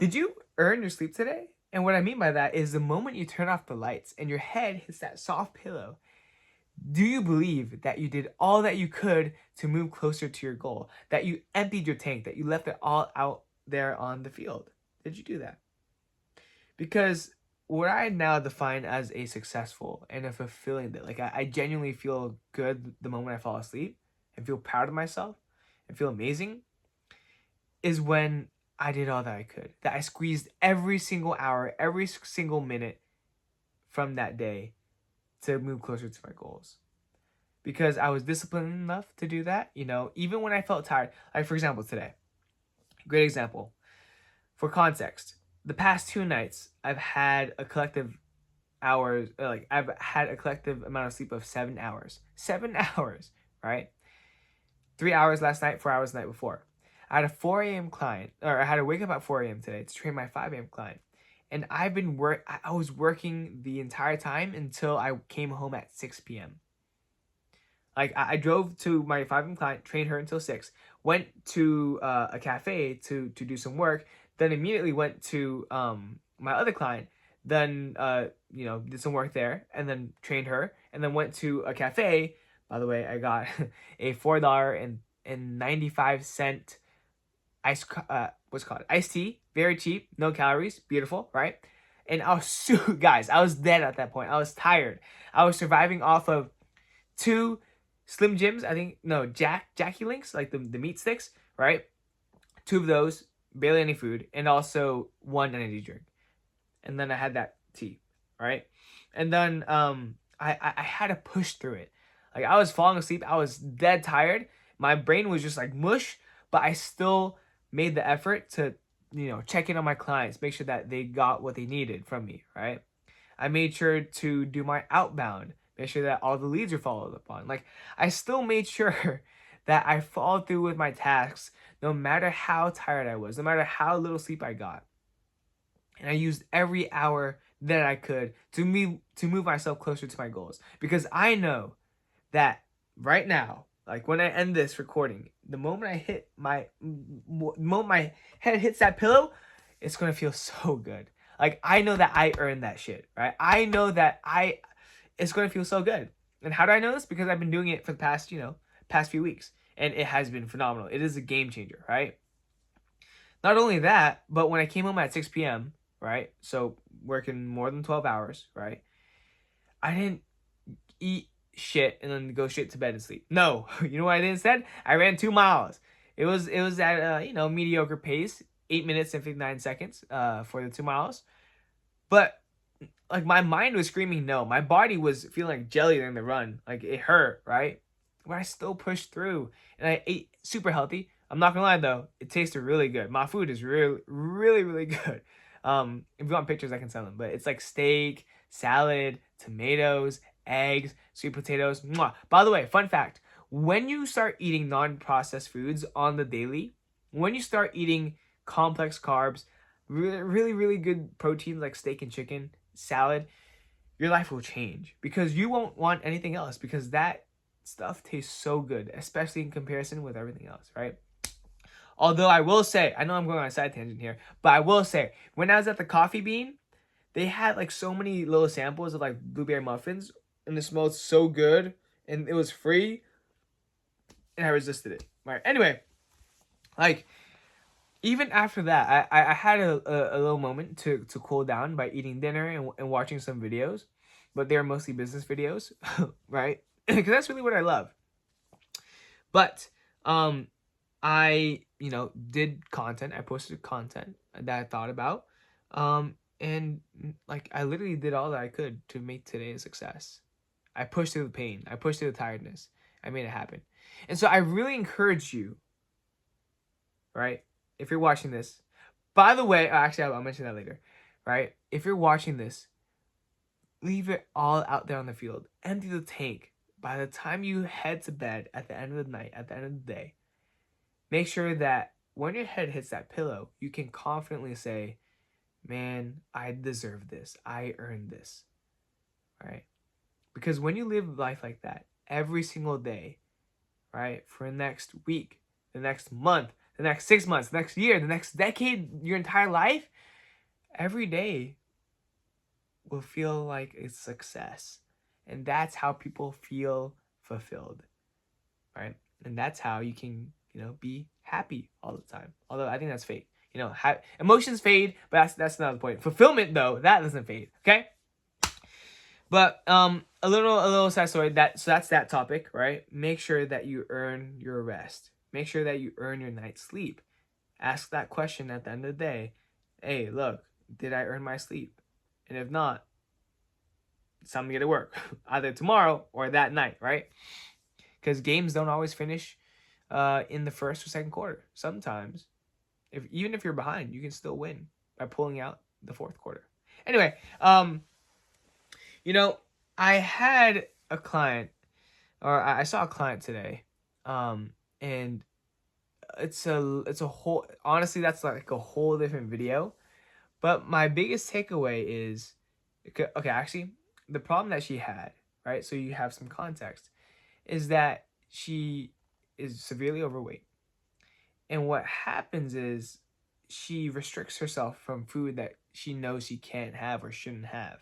Did you earn your sleep today? And what I mean by that is the moment you turn off the lights and your head hits that soft pillow, do you believe that you did all that you could to move closer to your goal? That you emptied your tank, that you left it all out there on the field? Did you do that? Because what I now define as a successful and a fulfilling day, like I genuinely feel good the moment I fall asleep and feel proud of myself and feel amazing, is when I did all that I could. That I squeezed every single hour, every single minute from that day to move closer to my goals. Because I was disciplined enough to do that, even when I felt tired. Like, for example, today. Great example. For context, the past 2 nights, I've had a collective I've had a collective amount of sleep of 7 hours. 7 hours, right? 3 hours last night, 4 hours the night before. I had a 4 a.m. client, or I had to wake up at 4 a.m. today to train my 5 a.m. client. And I was working the entire time until I came home at 6 p.m. Like, I drove to my 5 a.m. client, trained her until 6, went to a cafe to do some work, then immediately went to my other client, then did some work there, and then trained her, and then went to a cafe. By the way, I got a $4.95 what's it called, iced tea, very cheap, no calories, beautiful, right? And I was guys, I was dead at that point. I was tired. I was surviving off of 2 Slim Jims, I think, no, Jackie Links, like the meat sticks, right? 2 of those, barely any food, and also 1 energy drink. And then I had that tea, right? And then I had to push through it. Like, I was falling asleep, I was dead tired. My brain was just like mush, but I still made the effort to, check in on my clients, make sure that they got what they needed from me, right? I made sure to do my outbound, make sure that all the leads are followed up on. Like, I still made sure that I followed through with my tasks no matter how tired I was, no matter how little sleep I got. And I used every hour that I could to move myself closer to my goals. Because I know that right now, like when I end this recording, the moment my head hits that pillow, it's gonna feel so good. Like, I know that I earned that shit, right? I know that it's gonna feel so good. And how do I know this? Because I've been doing it for the past few weeks, and it has been phenomenal. It is a game changer, right? Not only that, but when I came home at 6 p.m., right? So working more than 12 hours, right? I didn't eat shit and then go straight to bed and sleep. No, you know what I did instead? I ran 2 miles. It was at mediocre pace, 8 minutes and 59 seconds for the 2 miles. But like, my mind was screaming no. My body was feeling like jelly during the run. Like, it hurt, right? But I still pushed through, and I ate super healthy. I'm not gonna lie though, it tasted really good. My food is really, really, really good. If you want pictures, I can send them. But it's like steak, salad, tomatoes, eggs, sweet potatoes. Mwah. By the way, fun fact: when you start eating non-processed foods on the daily, when you start eating complex carbs, really, really, really good proteins like steak and chicken, salad, your life will change because you won't want anything else, because that stuff tastes so good, especially in comparison with everything else, right? Although I will say, I know I'm going on a side tangent here, but I will say, when I was at the Coffee Bean, they had like so many little samples of like blueberry muffins, and it smelled so good, and it was free, and I resisted it. Right? Anyway, like, even after that, I had a little moment to cool down by eating dinner and watching some videos, but they're mostly business videos, right? Because that's really what I love. But I did content. I posted content that I thought about, and like, I literally did all that I could to make today a success. I pushed through the pain. I pushed through the tiredness. I made it happen. And so I really encourage you, right? If you're watching this, by the way, actually, I'll mention that later, right? If you're watching this, leave it all out there on the field. Empty the tank. By the time you head to bed at the end of the night, at the end of the day, make sure that when your head hits that pillow, you can confidently say, man, I deserve this. I earned this, right? Because when you live life like that every single day, right, for the next week, the next month, the next 6 months, the next year, the next decade, your entire life, every day will feel like a success. And that's how people feel fulfilled, right? And that's how you can, be happy all the time. Although I think that's fake. Emotions fade, but that's not the point. Fulfillment, though, that doesn't fade. Okay. But a little side story. That's that topic, right? Make sure that you earn your rest. Make sure that you earn your night's sleep. Ask that question at the end of the day. Hey, look, did I earn my sleep? And if not, it's time to get to work, either tomorrow or that night, right? Because games don't always finish in the first or second quarter. Sometimes, even if you're behind, you can still win by pulling out the fourth quarter. Anyway, I had a client, or I saw a client today, and it's a whole. Honestly, that's like a whole different video. But my biggest takeaway is, okay, actually, the problem that she had, right? So you have some context, is that she is severely overweight. And what happens is she restricts herself from food that she knows she can't have or shouldn't have.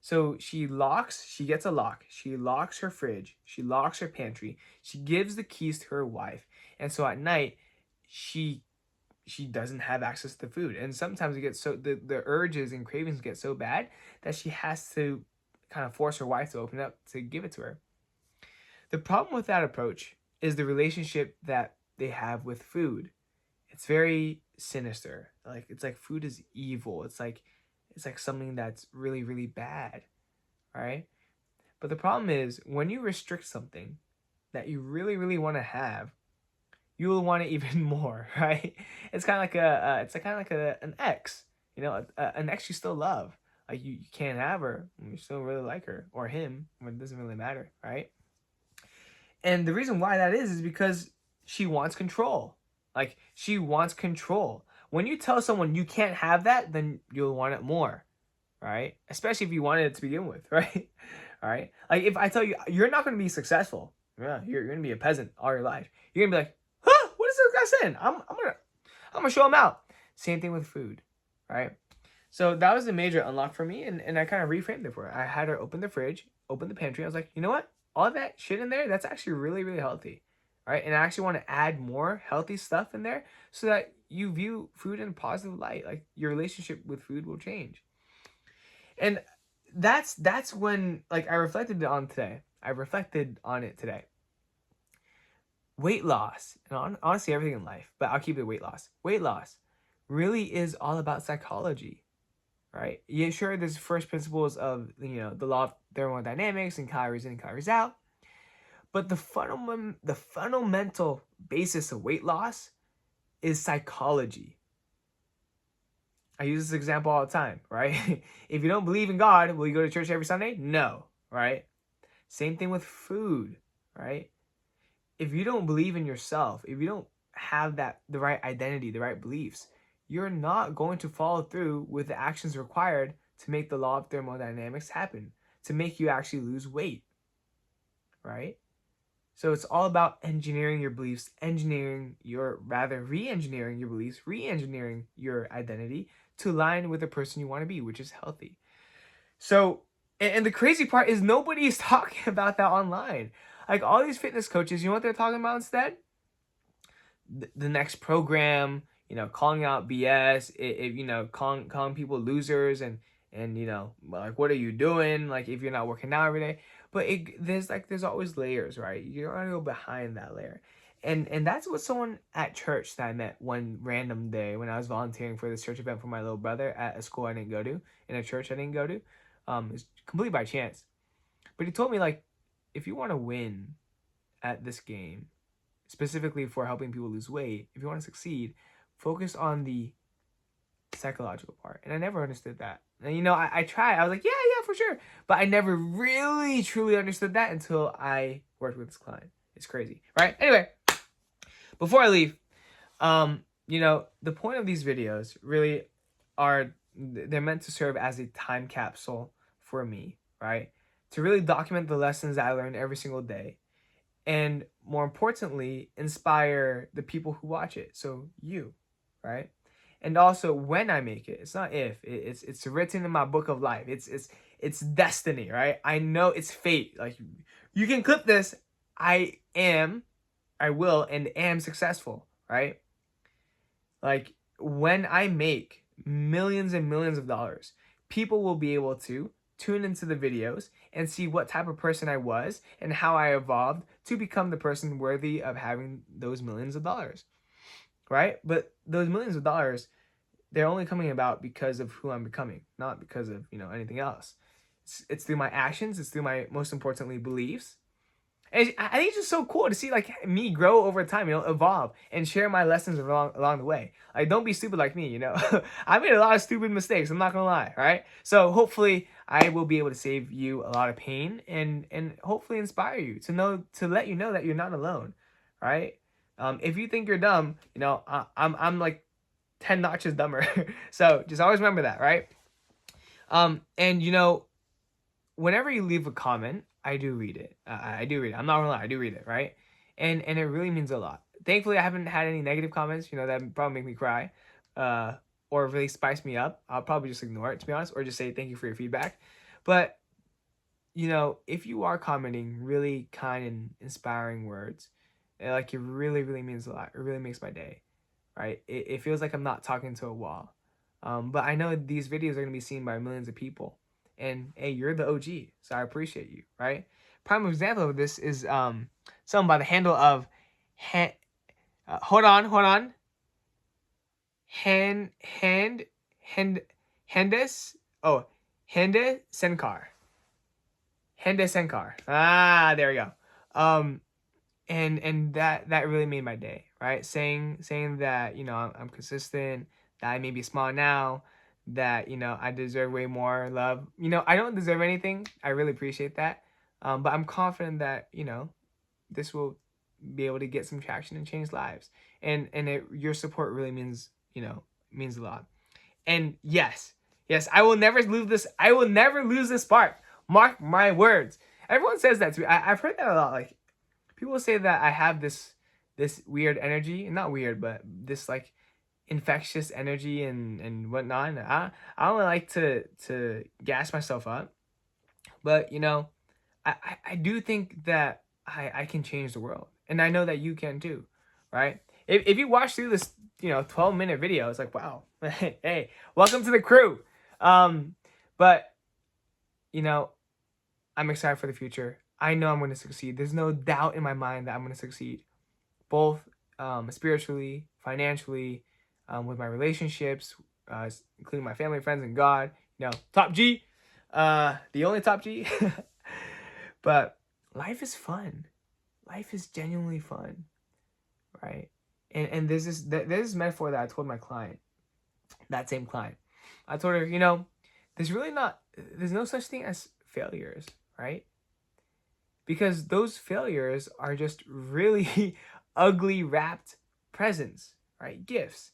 So she gets a lock. She locks her fridge. She locks her pantry. She gives the keys to her wife. And so at night, she doesn't have access to food. And sometimes it gets so, the urges and cravings get so bad that she has to kind of force her wife to open up to give it to her. The problem with that approach is the relationship that they have with food. It's very sinister. It's like food is evil. It's like something that's really, really bad, right? But the problem is when you restrict something that you really, really want to have, you will want it even more, right? It's kind of like an ex, an ex you still love. Like you can't have her, you still really like her, or him, it doesn't really matter, right? And the reason why that is because she wants control. Like she wants control. When you tell someone you can't have that, then you'll want it more, right? Especially if you wanted it to begin with, right? All right. Like if I tell you you're not going to be successful, yeah, you're going to be a peasant all your life. You're going to be like, huh? What is this guy saying? I'm gonna show him out. Same thing with food, right? So that was a major unlock for me, and I kind of reframed it for her. I had her open the fridge, open the pantry. I was like, you know what? All that shit in there, that's actually really, really healthy, right? And I actually want to add more healthy stuff in there so that you view food in a positive light. Like your relationship with food will change. And that's when I reflected on it today. Weight loss, and honestly everything in life, but I'll keep it weight loss. Weight loss really is all about psychology, right? Yeah, sure, there's first principles of, the law of thermodynamics and calories in and calories out. But the fundamental basis of weight loss is psychology. I use this example all the time, right? If you don't believe in God, will you go to church every Sunday? No, right? Same thing with food, right? If you don't believe in yourself, if you don't have the right identity, the right beliefs, you're not going to follow through with the actions required to make the law of thermodynamics happen, to make you actually lose weight, right? So it's all about engineering your beliefs, re-engineering your beliefs, re-engineering your identity to align with the person you want to be, which is healthy. So, and the crazy part is nobody is talking about that online. Like all these fitness coaches, you know what they're talking about instead? The next program, calling out BS, calling people losers and like, what are you doing? Like if you're not working out every day. But there's always layers, right? You gotta go behind that layer. And that's what someone at church that I met one random day when I was volunteering for this church event for my little brother at a school I didn't go to, in a church I didn't go to. It's completely by chance. But he told me, like, if you want to win at this game, specifically for helping people lose weight, if you want to succeed, focus on the psychological part. And I never understood that. And I tried. I was like, yeah, for sure. But I never really truly understood that until I worked with this client. It's crazy, right? Anyway, before I leave, the point of these videos really they're meant to serve as a time capsule for me, right? To really document the lessons that I learned every single day. And more importantly, inspire the people who watch it. So you, right? And also when I make it, it's not if. It's written in my book of life. It's destiny, right? I know it's fate. Like you can clip this. I will and am successful, right? Like when I make millions and millions of dollars, people will be able to tune into the videos and see what type of person I was and how I evolved to become the person worthy of having those millions of dollars, right? But those millions of dollars, they're only coming about because of who I'm becoming, not because of, anything else. It's through my actions. It's through my, most importantly, beliefs. And I think it's just so cool to see like me grow over time, evolve and share my lessons along the way. Like, don't be stupid like me, I made a lot of stupid mistakes. I'm not gonna lie, right? So hopefully I will be able to save you a lot of pain and hopefully inspire you to let you know that you're not alone, right? If you think you're dumb, I'm like 10 notches dumber. So just always remember that, right? And whenever you leave a comment, I do read it. I do read it. I'm not gonna lie, I do read it, right? And it really means a lot. Thankfully, I haven't had any negative comments, that probably make me cry, or really spice me up. I'll probably just ignore it, to be honest, or just say thank you for your feedback. But if you are commenting really kind and inspiring words, like it really, really means a lot. It really makes my day, right? It feels like I'm not talking to a wall. But I know these videos are gonna be seen by millions of people. And hey, you're the OG, so I appreciate you, right? Prime example of this is someone by the handle of hold on, Hendes, oh, Hende Senkar, there we go. And that really made my day, right? Saying that I'm consistent, that I may be small now, that I deserve way more love. I don't deserve anything. I really appreciate that, but I'm confident that this will be able to get some traction and change lives. And your support really means means a lot. And yes, I will never lose this. I will never lose this spark. Mark my words. Everyone says that to me. I've heard that a lot. Like people say that I have this weird energy, not weird, but this like infectious energy and whatnot. And I don't like to gas myself up, but I do think that I can change the world, and I know that you can too, right? If you watch through this 12-minute video, it's like, wow, hey, welcome to the crew. But I'm excited for the future. I know I'm going to succeed. There's no doubt in my mind that I'm going to succeed, both spiritually, financially, with my relationships, including my family, friends, and God. Top G, the only top G. But life is fun. Life is genuinely fun, right? And there's this metaphor that I told my client, that same client. I told her, there's no such thing as failures, right? Because those failures are just really ugly wrapped presents, right? Gifts.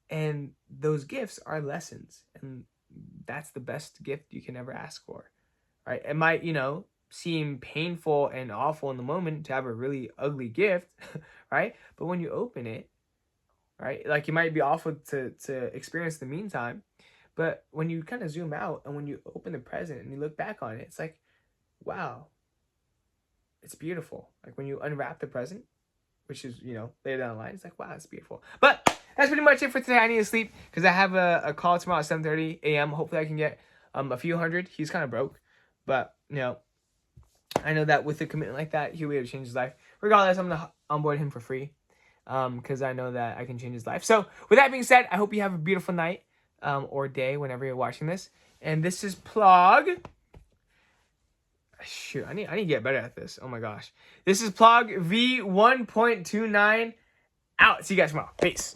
And those gifts are lessons. And that's the best gift you can ever ask for, right? It might, seem painful and awful in the moment to have a really ugly gift, right? But when you open it, right, like it might be awful to experience in the meantime, but when you kind of zoom out and when you open the present and you look back on it, it's like, wow, it's beautiful. Like when you unwrap the present, which is, later down the line, it's like, wow, it's beautiful. But that's pretty much it for today. I need to sleep because I have a call tomorrow at 7:30 a.m. Hopefully I can get a few hundred. He's kind of broke, but I know that with a commitment like that, he'll be able to change his life. Regardless, I'm going to onboard him for free because I know that I can change his life. So with that being said, I hope you have a beautiful night or day whenever you're watching this. And this is PLOG. Shoot, I need to get better at this. Oh my gosh. This is PLOG V1.29 out. See you guys tomorrow. Peace.